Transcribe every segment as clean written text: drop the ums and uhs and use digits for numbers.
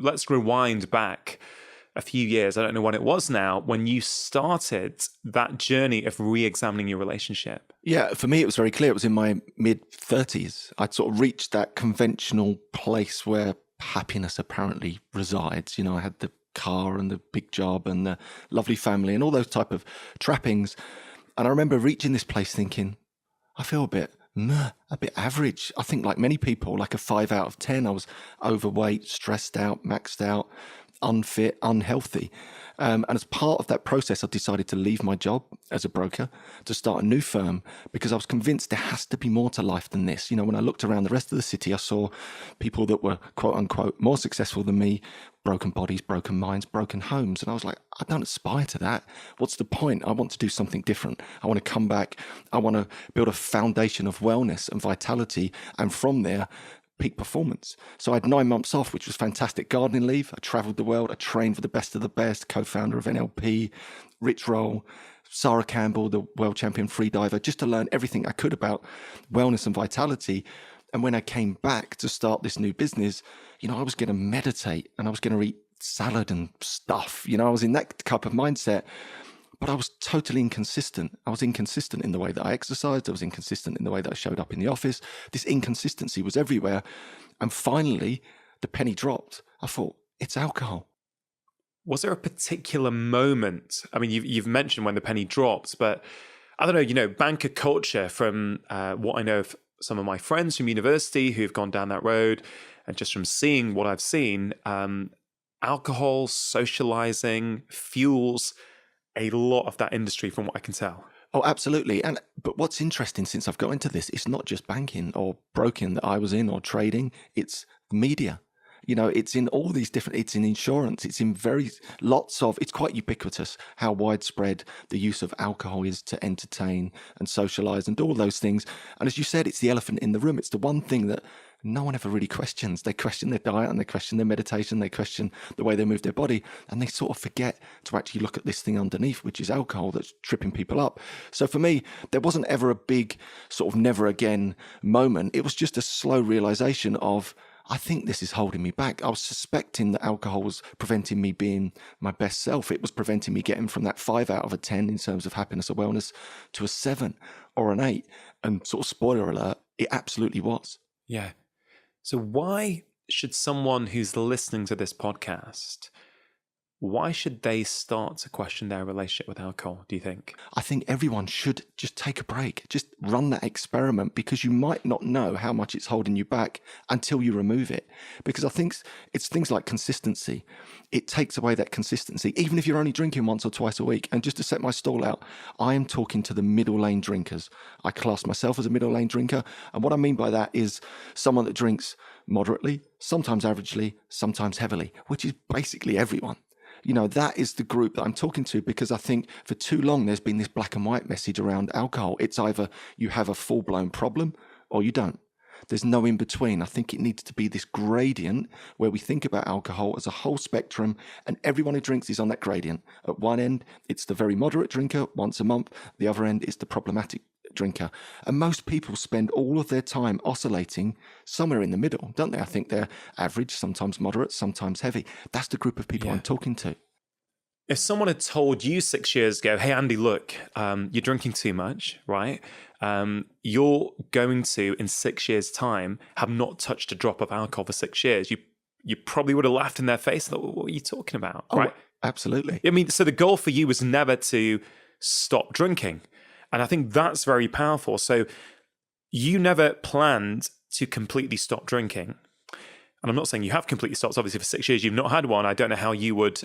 let's rewind back a few years. I don't know when it was now, when you started that journey of re-examining your relationship. Yeah, for me, it was very clear. It was in my mid-30s. I'd sort of reached that conventional place where happiness apparently resides. You know, I had the car and the big job and the lovely family and all those type of trappings. And I remember reaching this place thinking, I feel a bit average. I think like many people, like a 5 out of 10, I was overweight, stressed out, maxed out, unfit, unhealthy. And as part of that process, I decided to leave my job as a broker to start a new firm because I was convinced there has to be more to life than this. You know, when I looked around the rest of the city, I saw people that were, quote unquote, more successful than me, broken bodies, broken minds, broken homes. And I was like, I don't aspire to that. What's the point? I want to do something different. I want to come back. I want to build a foundation of wellness and vitality. And from there, peak performance. So I had 9 months off, which was fantastic gardening leave. I traveled the world. I trained for the best of the best, co-founder of NLP, Rich Roll, Sarah Campbell, the world champion freediver, just to learn everything I could about wellness and vitality. And when I came back to start this new business, you know, I was going to meditate and I was going to eat salad and stuff. You know, I was in that type of mindset. But I was totally inconsistent. I was inconsistent in the way that I exercised. I was inconsistent in the way that I showed up in the office. This inconsistency was everywhere. And finally, the penny dropped. I thought, it's alcohol. Was there a particular moment? I mean, you've mentioned when the penny dropped, but I don't know, you know, banker culture from what I know of some of my friends from university who've gone down that road, and just from seeing what I've seen, alcohol, socializing, fuels a lot of that industry from what I can tell. Oh, absolutely. But what's interesting since I've got into this, it's not just banking or broking that I was in or trading, it's media. You know, it's in all these different, it's in insurance, it's in it's quite ubiquitous how widespread the use of alcohol is to entertain and socialize and do all those things. And as you said, it's the elephant in the room. It's the one thing that no one ever really questions. They question their diet and they question their meditation, they question the way they move their body, and they sort of forget to actually look at this thing underneath, which is alcohol that's tripping people up. So for me, there wasn't ever a big sort of never again moment. It was just a slow realization of, I think this is holding me back. I was suspecting that alcohol was preventing me being my best self. It was preventing me getting from that 5 out of a 10 in terms of happiness or wellness to a 7 or an 8. And sort of spoiler alert, it absolutely was. Yeah. So why should someone who's listening to this podcast, why should they start to question their relationship with alcohol, do you think? I think everyone should just take a break, just run that experiment, because you might not know how much it's holding you back until you remove it. Because I think it's things like consistency. It takes away that consistency, even if you're only drinking once or twice a week. And just to set my stall out, I am talking to the middle lane drinkers. I class myself as a middle lane drinker. And what I mean by that is someone that drinks moderately, sometimes averagely, sometimes heavily, which is basically everyone. You know, that is the group that I'm talking to, because I think for too long there's been this black and white message around alcohol. It's either you have a full-blown problem or you don't. There's no in between. I think it needs to be this gradient where we think about alcohol as a whole spectrum, and everyone who drinks is on that gradient. At one end, it's the very moderate drinker once a month. The other end is the problematic drinker. And most people spend all of their time oscillating somewhere in the middle, don't they? I think they're average, sometimes moderate, sometimes heavy. That's the group of people I'm talking to. If someone had told you 6 years ago, hey, Andy, look, you're drinking too much, right? You're going to, in 6 years' time, have not touched a drop of alcohol for 6 years, you probably would have laughed in their face. Like, what are you talking about? Oh, right? Absolutely. I mean, so the goal for you was never to stop drinking. And I think that's very powerful. So you never planned to completely stop drinking. And I'm not saying you have completely stopped. Obviously, for 6 years, you've not had one. I don't know how you would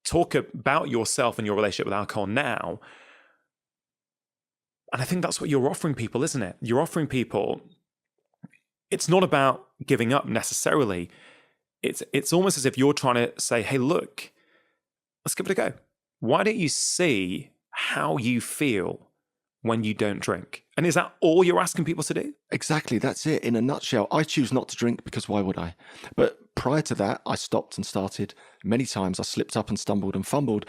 talk about yourself and your relationship with alcohol now. And I think that's what you're offering people, isn't it? You're offering people, it's not about giving up necessarily. It's almost as if you're trying to say, hey, look, let's give it a go. Why don't you see how you feel when you don't drink? And is that all you're asking people to do? Exactly. That's it. In a nutshell, I choose not to drink because why would I? But prior to that, I stopped and started many times. I slipped up and stumbled and fumbled.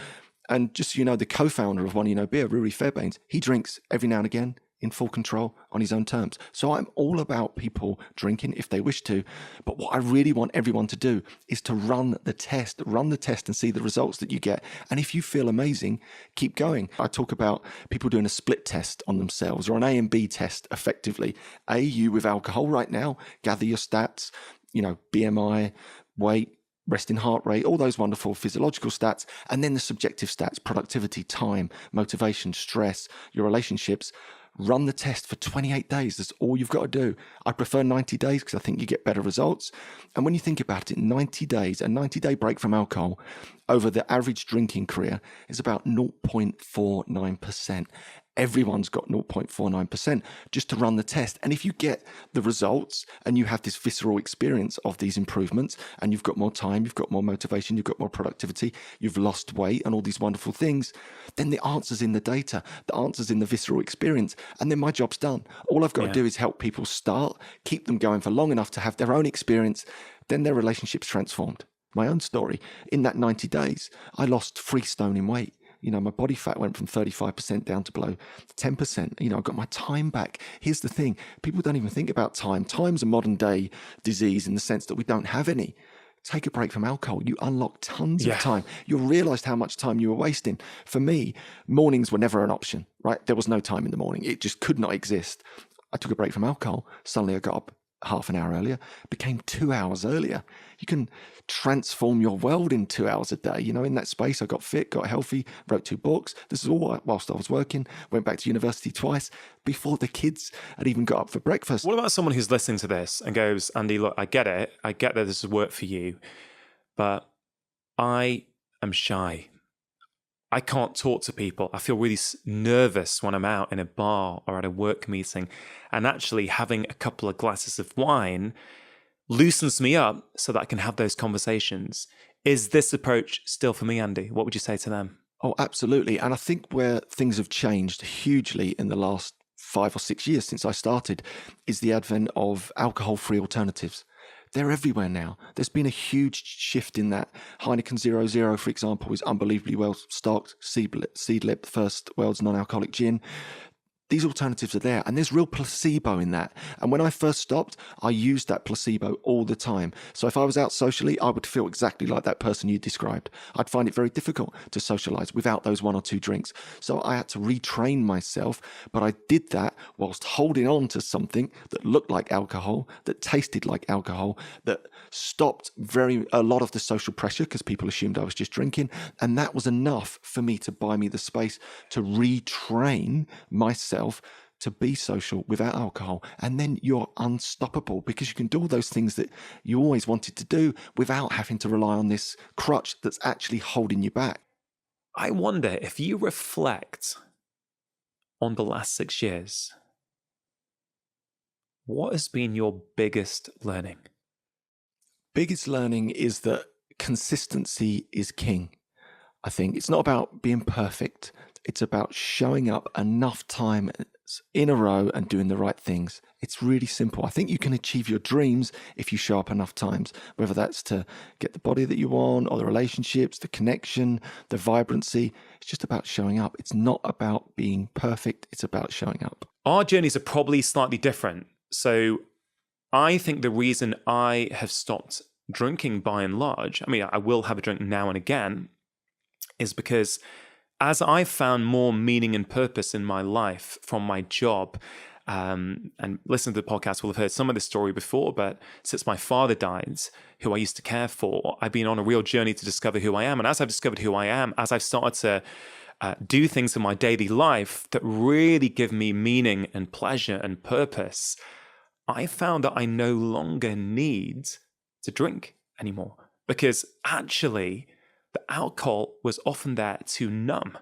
And just, you know, the co-founder of One You Know Beer, Rory Fairbairns, he drinks every now and again. in full control on his own terms. So I'm all about people drinking if they wish to. But what I really want everyone to do is to run the test and see the results that you get. And if you feel amazing, keep going. I talk about people doing a split test on themselves or an A and B test effectively. A, you with alcohol right now, gather your stats, BMI, weight, resting heart rate, all those wonderful physiological stats, and then the subjective stats, productivity, time, motivation, stress, your relationships. Run the test for 28 days. That's all you've got to do. I prefer 90 days because I think you get better results. And when you think about it, 90 days, a 90-day break from alcohol over the average drinking career is about 0.49%. Everyone's got 0.49% just to run the test. And if you get the results and you have this visceral experience of these improvements and you've got more time, you've got more motivation, you've got more productivity, you've lost weight and all these wonderful things, then the answer's in the data, the answer's in the visceral experience. And then my job's done. All I've got to do is help people start, keep them going for long enough to have their own experience, then their relationship's transformed. My own story, in that 90 days, I lost 3 stone in weight. My body fat went from 35% down to below 10%. I got my time back. Here's the thing. People don't even think about time. Time's a modern day disease in the sense that we don't have any. Take a break from alcohol. You unlock tons of time. You'll realize how much time you were wasting. For me, mornings were never an option, right? There was no time in the morning. It just could not exist. I took a break from alcohol. Suddenly I got up half an hour earlier, became 2 hours earlier. You can transform your world in 2 hours a day. In that space, I got fit, got healthy, wrote 2 books. This is all whilst I was working, went back to university twice before the kids had even got up for breakfast. What about someone who's listening to this and goes, Andy, look, I get it. I get that this has worked for you, but I am shy. I can't talk to people. I feel really nervous when I'm out in a bar or at a work meeting. And actually having a couple of glasses of wine loosens me up so that I can have those conversations. Is this approach still for me, Andy? What would you say to them? Oh, absolutely. And I think where things have changed hugely in the last 5 or 6 years since I started is the advent of alcohol-free alternatives. They're everywhere now. There's been a huge shift in that. Heineken 0.0, for example, is unbelievably well stocked. Seedlip, the first world's non-alcoholic gin. These alternatives are there, and there's real placebo in that. And when I first stopped, I used that placebo all the time. So if I was out socially, I would feel exactly like that person you described. I'd find it very difficult to socialize without those 1 or 2 drinks. So I had to retrain myself, but I did that whilst holding on to something that looked like alcohol, that tasted like alcohol, that stopped a lot of the social pressure because people assumed I was just drinking. And that was enough for me to buy me the space to retrain myself to be social without alcohol. And then you're unstoppable because you can do all those things that you always wanted to do without having to rely on this crutch that's actually holding you back. I wonder if you reflect on the last 6 years, what has been your biggest learning? Biggest learning is that consistency is king. I think it's not about being perfect. It's about showing up enough time in a row and doing the right things. It's really simple. I think you can achieve your dreams if you show up enough times, whether that's to get the body that you want or the relationships, the connection, the vibrancy. It's just about showing up. It's not about being perfect. It's about showing up. Our journeys are probably slightly different. So I think the reason I have stopped drinking by and large, I mean, I will have a drink now and again, is because as I found more meaning and purpose in my life from my job, and listen to the podcast will have heard some of this story before, but since my father died, who I used to care for, I've been on a real journey to discover who I am. And as I've discovered who I am, as I've started to do things in my daily life that really give me meaning and pleasure and purpose, I found that I no longer need to drink anymore because actually the alcohol was often there to numb.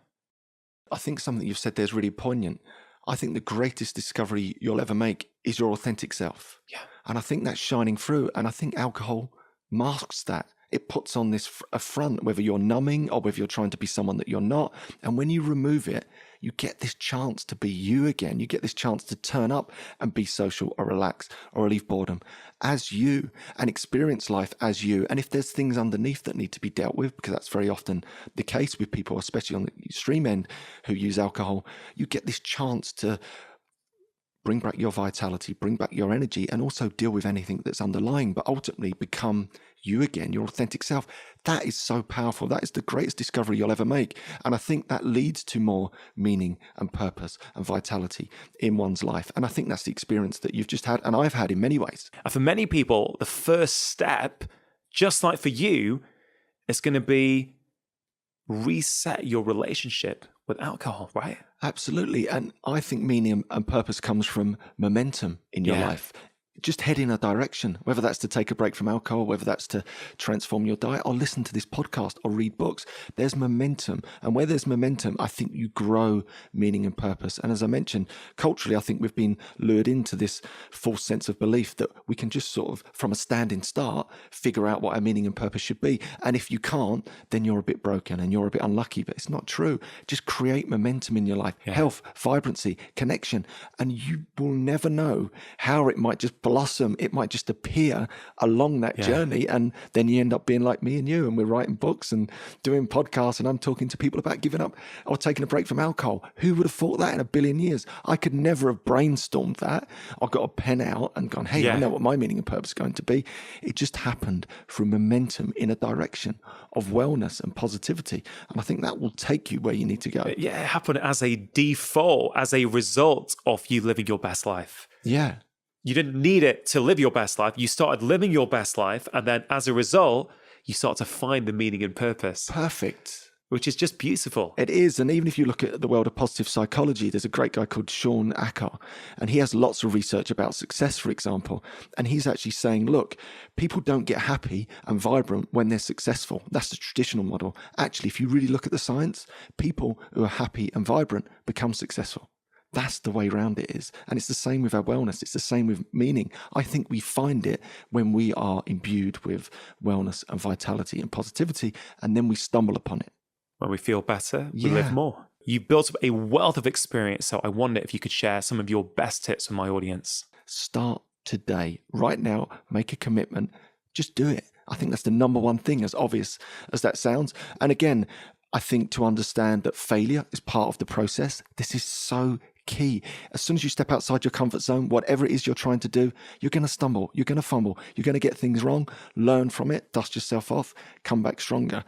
I think something you've said there is really poignant. I think the greatest discovery you'll ever make is your authentic self. Yeah. And I think that's shining through. And I think alcohol masks that. It puts on this a front, whether you're numbing or whether you're trying to be someone that you're not. And when you remove it, you get this chance to be you again. You get this chance to turn up and be social or relax or relieve boredom as you and experience life as you. And if there's things underneath that need to be dealt with, because that's very often the case with people, especially on the extreme end who use alcohol, you get this chance to bring back your vitality, bring back your energy, and also deal with anything that's underlying, but ultimately become you again, your authentic self. That is so powerful. That is the greatest discovery you'll ever make. And I think that leads to more meaning and purpose and vitality in one's life. And I think that's the experience that you've just had, and I've had in many ways. And for many people, the first step, just like for you, is going to be reset your relationship with alcohol, right? Absolutely. And I think meaning and purpose comes from momentum in your life. Just head in a direction, whether that's to take a break from alcohol, whether that's to transform your diet or listen to this podcast or read books. There's momentum. And where there's momentum, I think you grow meaning and purpose. And as I mentioned, culturally, I think we've been lured into this false sense of belief that we can just sort of, from a standing start, figure out what our meaning and purpose should be. And if you can't, then you're a bit broken and you're a bit unlucky. But it's not true. Just create momentum in your life, health, vibrancy, connection. And you will never know how it might just blossom, it might just appear along that journey, and then you end up being like me and you, and we're writing books and doing podcasts, and I'm talking to people about giving up or taking a break from alcohol. Who would have thought that in a billion years? I could never have brainstormed that. I got a pen out and gone, hey, I know what my meaning and purpose is going to be. It just happened through momentum in a direction of wellness and positivity, and I think that will take you where you need to go. It happened as a default, as a result of you living your best life. Yeah. You didn't need it to live your best life. You started living your best life. And then as a result, you start to find the meaning and purpose. Perfect. Which is just beautiful. It is. And even if you look at the world of positive psychology, there's a great guy called Sean Acker, and he has lots of research about success, for example. And he's actually saying, look, people don't get happy and vibrant when they're successful. That's the traditional model. Actually, if you really look at the science, people who are happy and vibrant become successful. That's the way around it is. And it's the same with our wellness. It's the same with meaning. I think we find it when we are imbued with wellness and vitality and positivity, and then we stumble upon it. When we feel better, we live more. You built up a wealth of experience, so I wonder if you could share some of your best tips with my audience. Start today. Right now, make a commitment. Just do it. I think that's the number one thing, as obvious as that sounds. And again, I think to understand that failure is part of the process. This is so key. As soon as you step outside your comfort zone, whatever it is you're trying to do, you're going to stumble, you're going to fumble, you're going to get things wrong. Learn from it, dust yourself off, come back stronger.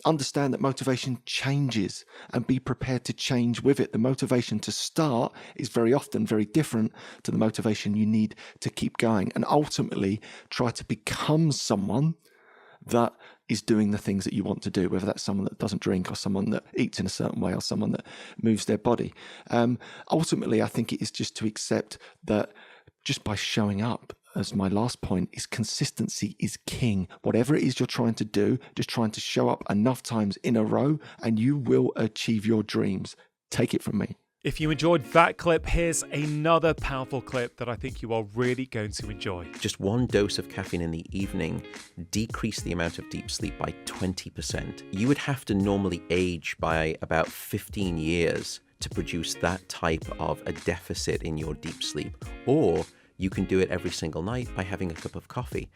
Understand that motivation changes and be prepared to change with it. The motivation to start is very often very different to the motivation you need to keep going. And ultimately, try to become someone that is doing the things that you want to do, whether that's someone that doesn't drink or someone that eats in a certain way or someone that moves their body. Ultimately, I think it is just to accept that just by showing up, as my last point, is consistency is king. Whatever it is you're trying to do, just trying to show up enough times in a row and you will achieve your dreams. Take it from me. If you enjoyed that clip, here's another powerful clip that I think you are really going to enjoy. Just one dose of caffeine in the evening decreased the amount of deep sleep by 20%. You would have to normally age by about 15 years to produce that type of a deficit in your deep sleep. Or you can do it every single night by having a cup of coffee.